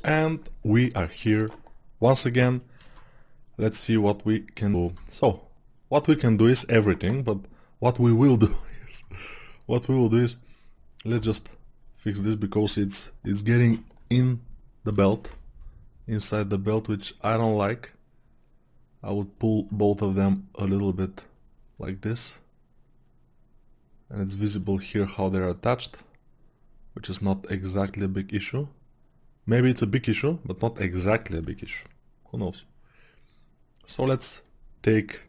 And we are here once again. Let's see what we can do. So what we can do is everything, but what we will do is let's just fix this because it's getting in the belt, inside the belt, which I don't like. I would pull both of them a little bit like this, and it's visible here how they're attached, which is not exactly a big issue. Maybe it's a big issue, but not exactly a big issue. Who knows? So let's take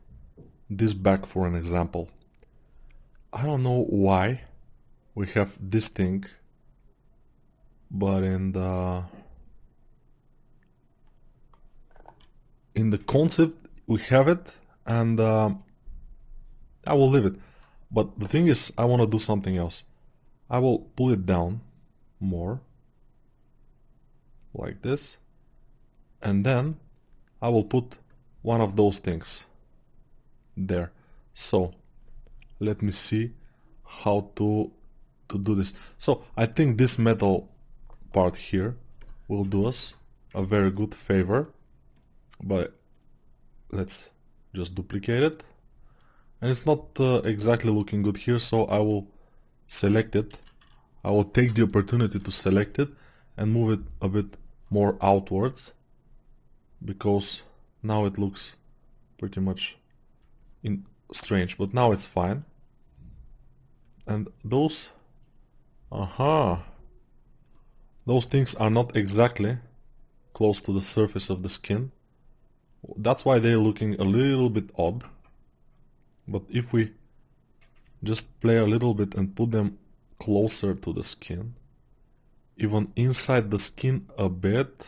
this back for an example. I don't know why we have this thing, but in the concept we have it, and I will leave it. But the thing is, I want to do something else. I will pull it down more, like this, and then I will put one of those things there. So let me see how to do this. So I think this metal part here will do us a very good favor, but let's just duplicate it. And it's not exactly looking good here, so I will select it. I will take the opportunity to select it and move it a bit more outwards, because now it looks pretty much strange, but now it's fine. And those those things are not exactly close to the surface of the skin. That's why they're looking a little bit odd. But if we just play a little bit and put them closer to the skin, even inside the skin a bit,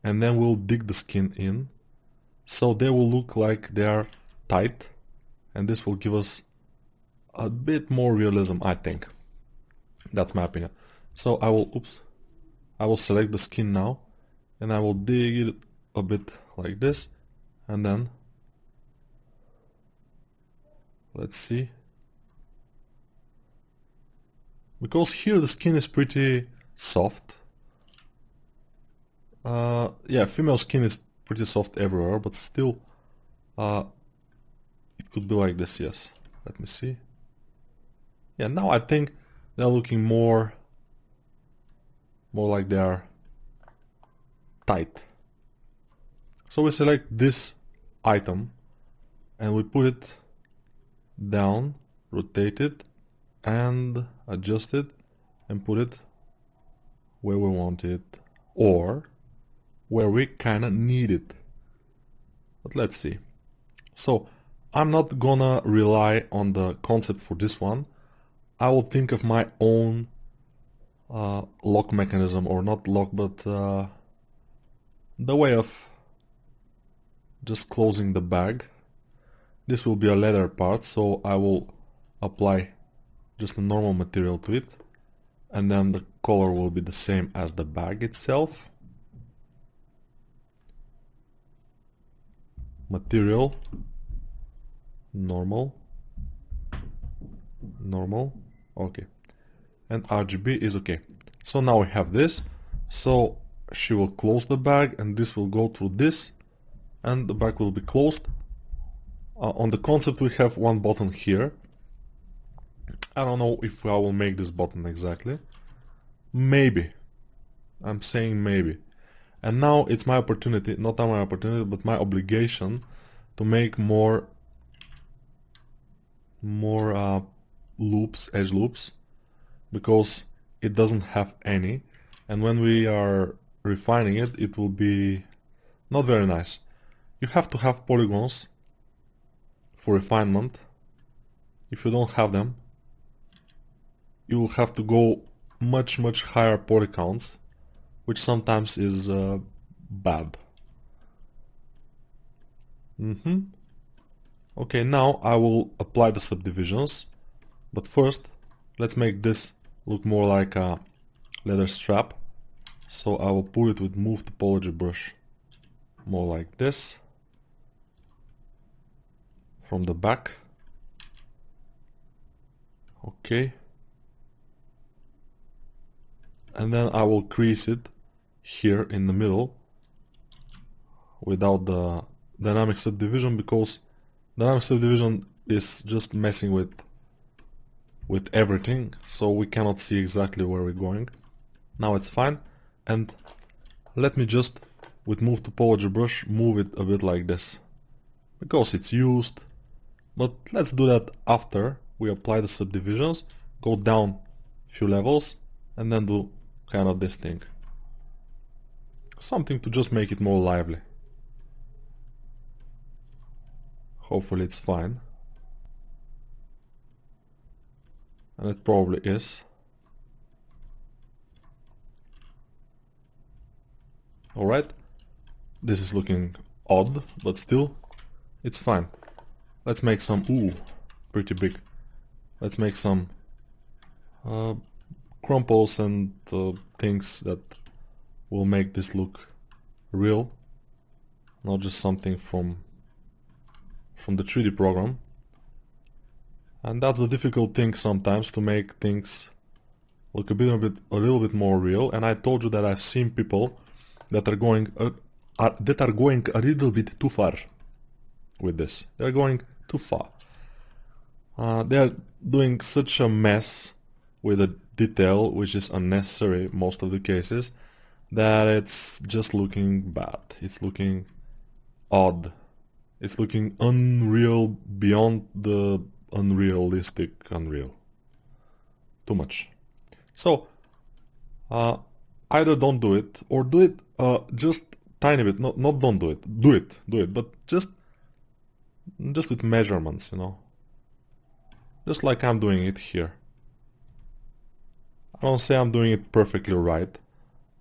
and then we'll dig the skin in, so they will look like they are tight, and this will give us a bit more realism, I think. That's my opinion. So I will select the skin now, and I will dig it a bit like this, and then let's see. Because here the skin is pretty soft. Yeah, female skin is pretty soft everywhere, but still it could be like this, yes. Let me see. Yeah, now I think they're looking more like they are tight. So we select this item and we put it down, rotate it and adjust it and put it where we want it, or where we kinda need it. But let's see. So I'm not gonna rely on the concept for this one. I will think of my own lock mechanism, or not lock, but the way of just closing the bag. This will be a leather part, so I will apply just a normal material to it, and then the color will be the same as the bag itself. Material, normal, okay, and RGB is okay. So now we have this, so she will close the bag and this will go through this and the bag will be closed. On the concept we have one button here. I don't know if I will make this button exactly. Maybe. I'm saying maybe. And now it's my opportunity, not my opportunity, but my obligation to make more loops, edge loops, because it doesn't have any, and when we are refining it, it will be not very nice. You have to have polygons for refinement. If you don't have them, you will have to go much higher poly counts, which sometimes is bad. Okay, now I will apply the subdivisions, but first let's make this look more like a leather strap. So I will put it with Move Topology brush more like this from the back. Okay, and then I will crease it here in the middle without the dynamic subdivision, because dynamic subdivision is just messing with everything, so we cannot see exactly where we're going. Now it's fine, and let me just, with move topology brush, move it a bit like this, because it's used, but let's do that after we apply the subdivisions, go down a few levels, and then do kind of this thing. Something to just make it more lively. Hopefully it's fine. And it probably is. Alright, this is looking odd, but still, it's fine. Let's make some, ooh, pretty big. Let's make some crumples and things that will make this look real, not just something from the 3D program. And that's the difficult thing sometimes, to make things look a little bit more real. And I told you that I've seen people that are going a little bit too far with this. They're going too far. They're doing such a mess with a detail which is unnecessary most of the cases, that it's just looking bad. It's looking odd. It's looking unreal beyond the unrealistic unreal. Too much. So either don't do it, or do it just tiny bit. Not don't do it. Do it, but just with measurements, you know. Just like I'm doing it here. I don't say I'm doing it perfectly right.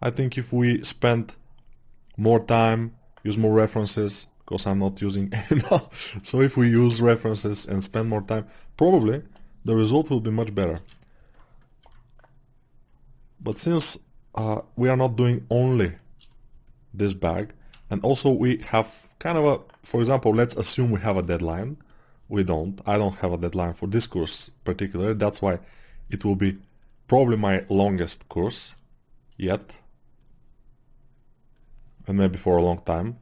I think if we spend more time, use more references, because I'm not using enough. So if we use references and spend more time, probably the result will be much better. But since we are not doing only this bag, and also we have kind of a, for example, let's assume we have a deadline. We don't. I don't have a deadline for this course particularly. That's why it will be probably my longest course yet, and maybe for a long time,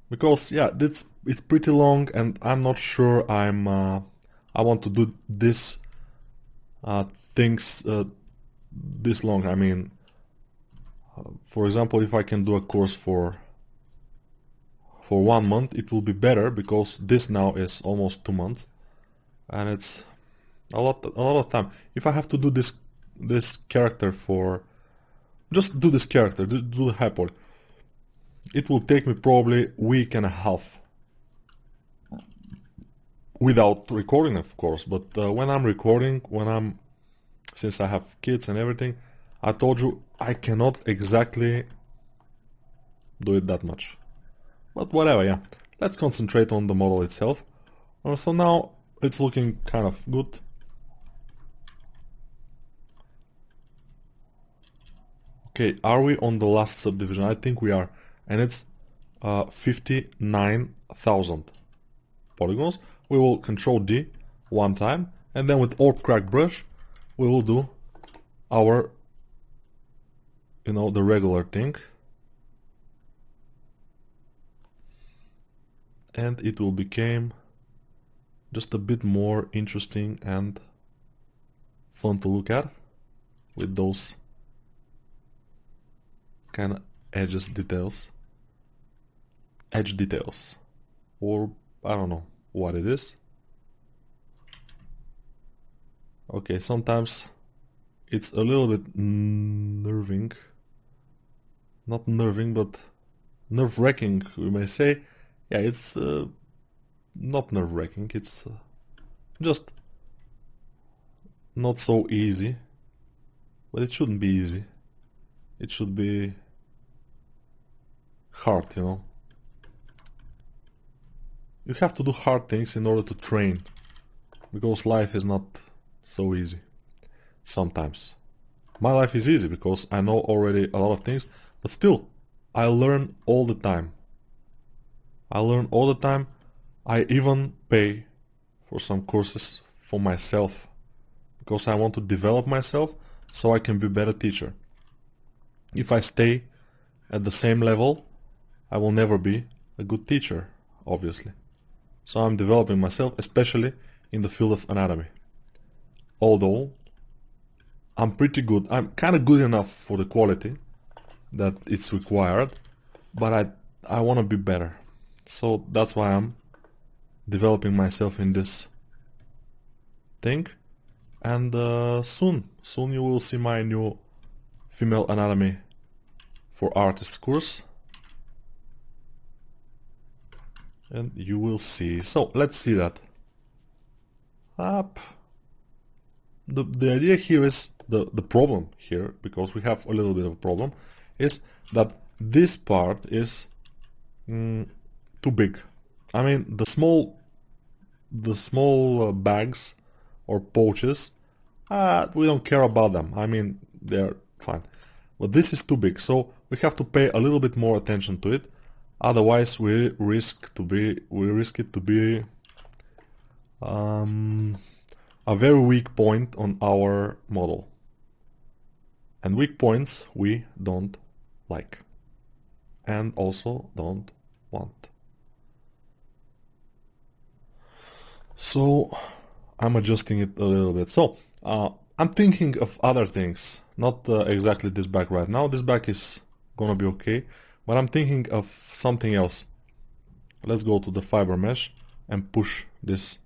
because yeah, it's pretty long, and I'm not sure I want to do this things this long. I mean, for example, if I can do a course for 1 month, it will be better, because this now is almost 2 months, and it's a lot of time. If I have to do this character for, just do this character, do the hyperbola, it will take me probably a week and a half without recording, of course. But when I'm recording, since I have kids and everything, I told you I cannot exactly do it that much. But whatever, yeah. Let's concentrate on the model itself. So now it's looking kind of good. Okay, are we on the last subdivision? I think we are. And it's 59,000 polygons. We will Control D one time, and then with Orb Crack Brush we will do our, you know, the regular thing, and it will become just a bit more interesting and fun to look at with those kind of edge details, or I don't know what it is. Okay, sometimes it's a little bit nerving, not nerving, but nerve-wracking, we may say. Yeah, it's not nerve-wracking, it's just not so easy, but it shouldn't be easy. It should be hard, you know. You have to do hard things in order to train, because life is not so easy sometimes. My life is easy because I know already a lot of things, but still, I learn all the time. I even pay for some courses for myself, because I want to develop myself so I can be a better teacher. If I stay at the same level, I will never be a good teacher, obviously. So I'm developing myself, especially in the field of anatomy. Although I'm pretty good, I'm kind of good enough for the quality that it's required, but I want to be better. So that's why I'm developing myself in this thing. And soon you will see my new female anatomy for artists course. And you will see. So let's see that. Up. The idea here is the problem here, because we have a little bit of a problem, is that this part is too big. I mean, the small bags or pouches, we don't care about them. I mean, they're fine. But this is too big, so we have to pay a little bit more attention to it. Otherwise, we risk it to be a very weak point on our model. And weak points we don't like, and also don't want. So I'm adjusting it a little bit. So I'm thinking of other things, not exactly this back right now. This back is gonna be okay, but I'm thinking of something else. Let's go to the fiber mesh and push these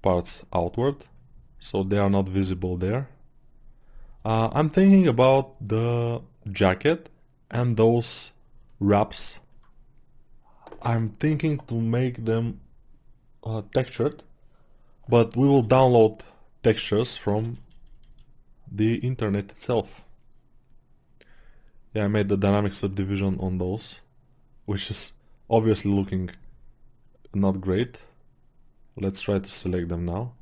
parts outward so they are not visible there. I'm thinking about the jacket and those wraps. I'm thinking to make them textured, but we will download textures from the internet itself. Yeah, I made the dynamic subdivision on those, which is obviously looking not great. Let's try to select them now.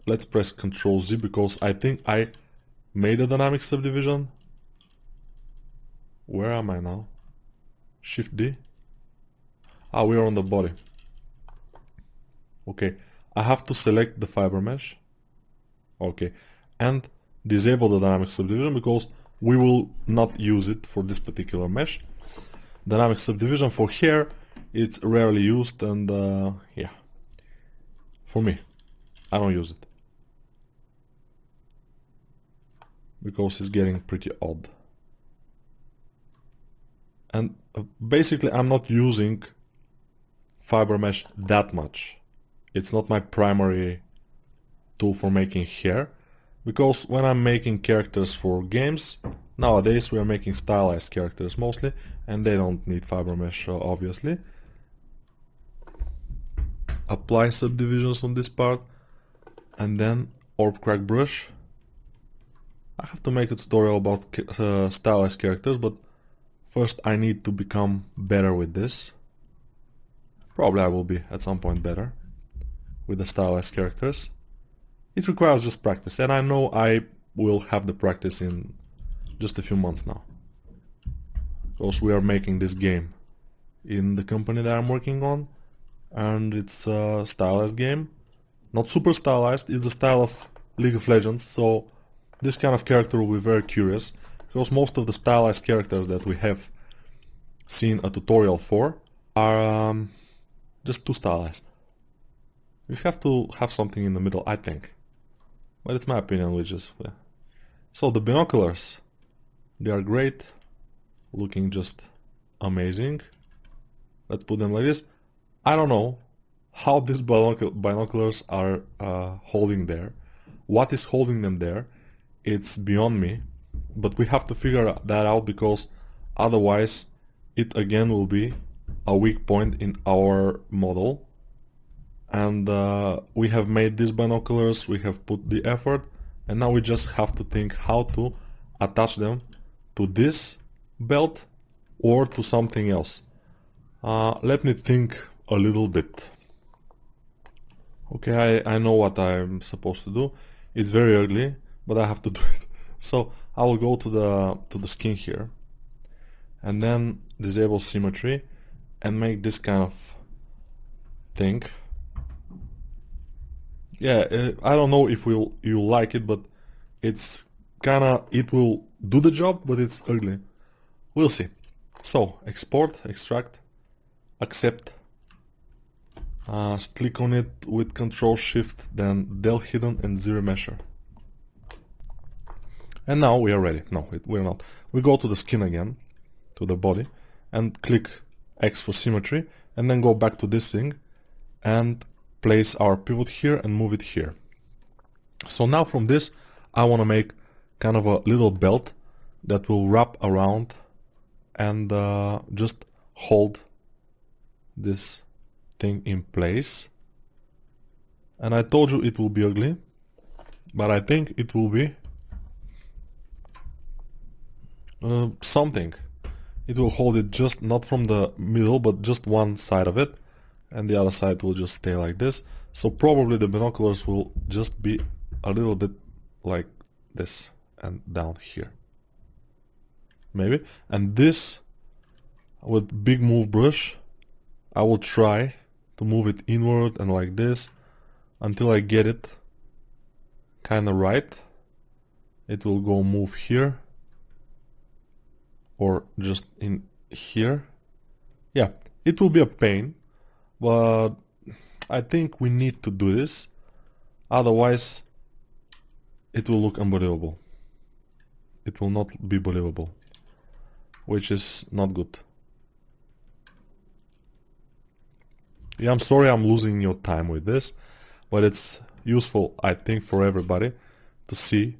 Let's press Ctrl Z because I think I made a dynamic subdivision. Where am I now? Shift D. Ah, we are on the body. Okay, I have to select the fiber mesh. Okay, and disable the dynamic subdivision because we will not use it for this particular mesh. Dynamic subdivision for hair, it's rarely used, and yeah, for me, I don't use it because it's getting pretty odd. And basically I'm not using fiber mesh that much. It's not my primary tool for making hair, because when I'm making characters for games, nowadays we are making stylized characters mostly, and they don't need fiber mesh, obviously. Apply subdivisions on this part, and then orb crack brush. I have to make a tutorial about stylized characters, but first I need to become better with this. Probably I will be at some point better with the stylized characters. It requires just practice, and I know I will have the practice in just a few months now, because we are making this game in the company that I'm working on, and it's a stylized game. Not super stylized, it's the style of League of Legends, so this kind of character will be very curious, because most of the stylized characters that we have seen a tutorial for are just too stylized. We have to have something in the middle, I think. But it's my opinion, which is... Yeah. So the binoculars, they are great, looking just amazing. Let's put them like this. I don't know how these binoculars are holding there. What is holding them there? It's beyond me. But we have to figure that out, because otherwise it again will be a weak point in our model. And we have made these binoculars, we have put the effort, and now we just have to think how to attach them to this belt or to something else. Let me think a little bit. Okay, I know what I'm supposed to do. It's very ugly, but I have to do it. So I will go to the skin here, and then disable symmetry and make this kind of thing. Yeah, I don't know if you like it, but it's kinda, it will do the job, but it's ugly. We'll see. So, export, extract, accept. Click on it with Control Shift, then del hidden and ZRemesher. And now we are ready. No, we're not. We go to the skin again, to the body, and click X for symmetry, and then go back to this thing and place our pivot here and move it here. So now from this I want to make kind of a little belt that will wrap around and just hold this thing in place. And I told you it will be ugly, but I think it will be something. It will hold it just not from the middle, but just one side of it, and the other side will just stay like this. So probably the binoculars will just be a little bit like this and down here, maybe. And this, with big move brush, I will try to move it inward and like this until I get it kind of right. It will go move here or just in here. Yeah, it will be a pain, but I think we need to do this, otherwise it will look unbelievable. It will not be believable, which is not good. Yeah, I'm sorry I'm losing your time with this, but it's useful, I think, for everybody to see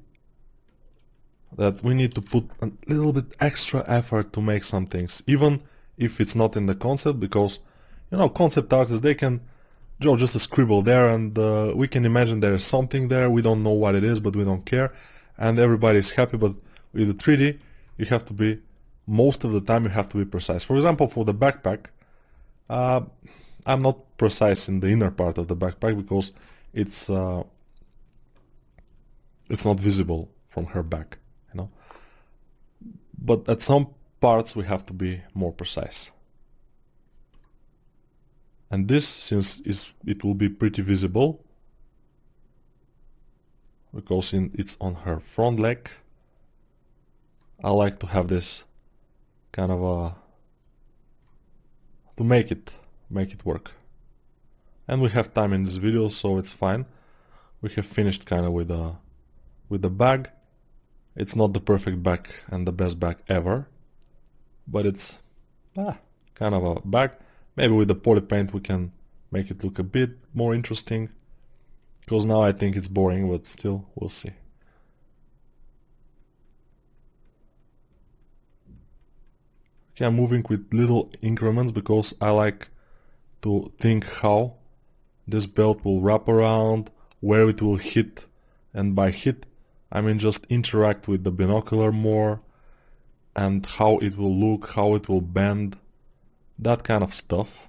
that we need to put a little bit extra effort to make some things, even if it's not in the concept, because, you know, concept artists, they can draw just a scribble there and we can imagine there is something there, we don't know what it is, but we don't care, and everybody is happy. But with the 3D, you have to be, most of the time you have to be precise. For example, for the backpack, I'm not precise in the inner part of the backpack because it's not visible from her back, you know. But at some parts we have to be more precise. And this, since it will be pretty visible because it's on her front leg, I like to have this kind of to make it work. And we have time in this video, so it's fine. We have finished kind of with the bag. It's not the perfect bag and the best bag ever, but it's kind of a bag. Maybe with the poly paint we can make it look a bit more interesting, because now I think it's boring, but still, we'll see. Okay, I'm moving with little increments because I like to think how this belt will wrap around, where it will hit, and by hit I mean just interact with the binocular more, and how it will look, how it will bend, that kind of stuff.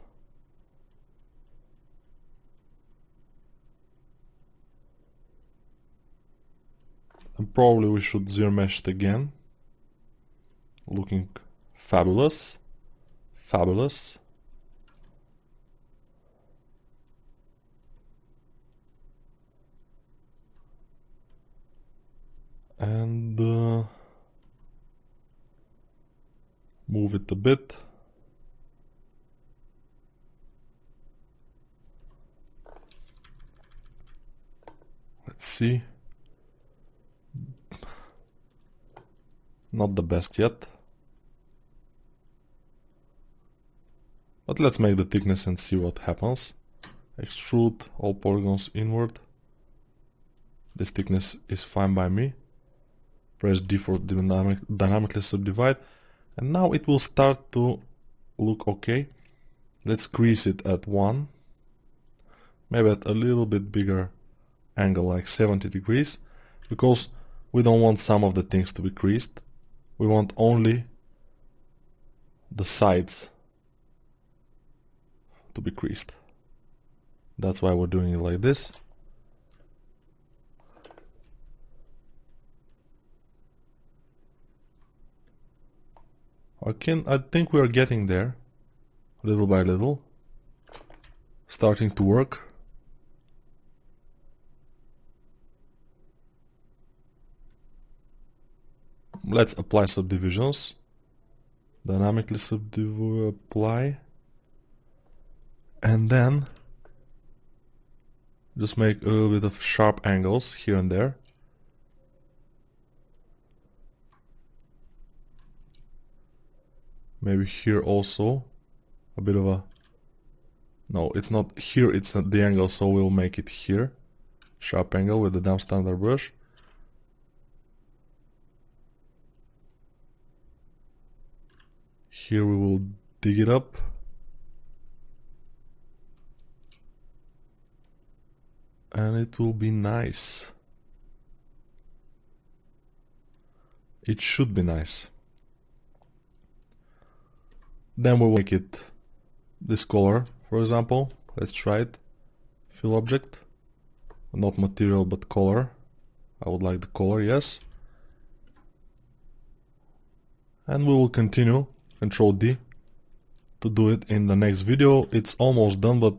And probably we should ZRemesh it again. Looking fabulous. Fabulous. And move it a bit. Let's see. Not the best yet. But let's make the thickness and see what happens. Extrude all polygons inward. This thickness is fine by me. Press D for dynamically subdivide. And now it will start to look okay. Let's crease it at 1. Maybe at a little bit bigger angle, like 70 degrees. Because we don't want some of the things to be creased. We want only the sides to be creased. That's why we're doing it like this. Okay, I think we are getting there, little by little, starting to work. let's apply subdivisions. Dynamically apply. And then just make a little bit of sharp angles here and there. Maybe here also a bit of a... No, it's not here, it's at the angle, so we'll make it here. Sharp angle with the damp standard brush. Here we will dig it up. And it will be nice. It should be nice. Then we'll make it this color, for example. Let's try it. Fill object. Not material, but color. I would like the color, yes. And we will continue, Control D, to do it in the next video. It's almost done, but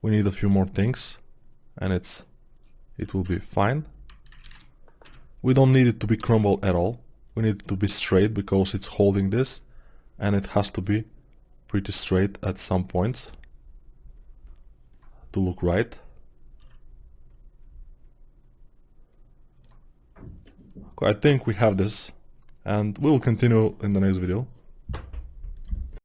we need a few more things. And it will be fine. We don't need it to be crumbled at all. We need it to be straight because it's holding this, and it has to be pretty straight at some points to look right. I think we have this, and we'll continue in the next video.